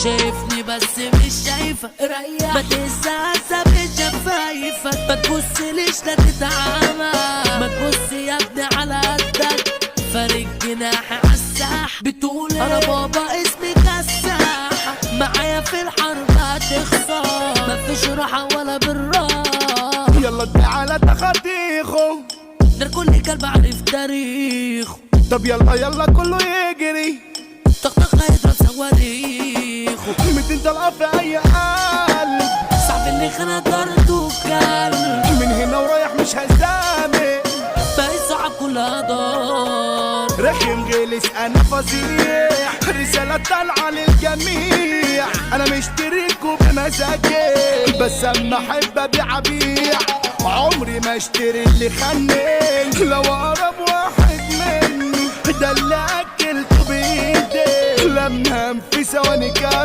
شايفني بس مش شايفك، ريح ما تهزأ بشفايفك، ما تبصليش لا تتعامى، ما تبص يا ابني على قدك، فارق جناحي عالساح، بتقول انا بابا اسمي كساح، معايا في الحرب هتخسر، مفيش راحة ولا بالراحة. يلا تعالى تخطيخه، ده كل كلب عارف تاريخه، طب يلا كله يجري، طخطخ هيضرب صواريخه، 200 طلقة في اي قلب، صعب اللي خانق طرده كلب، من هنا ورايح مش هسامح، باقي صعب كلها دار، رخم غلس انا فظيع، رسالة طالعة للجميع، انا مشتريكوا بمزاجي، بس اما احب ابيع عمري ما اشتري اللي خاني، لو اقرب واحد مني ده اللي اكلته بايدي، لما في ثواني كلب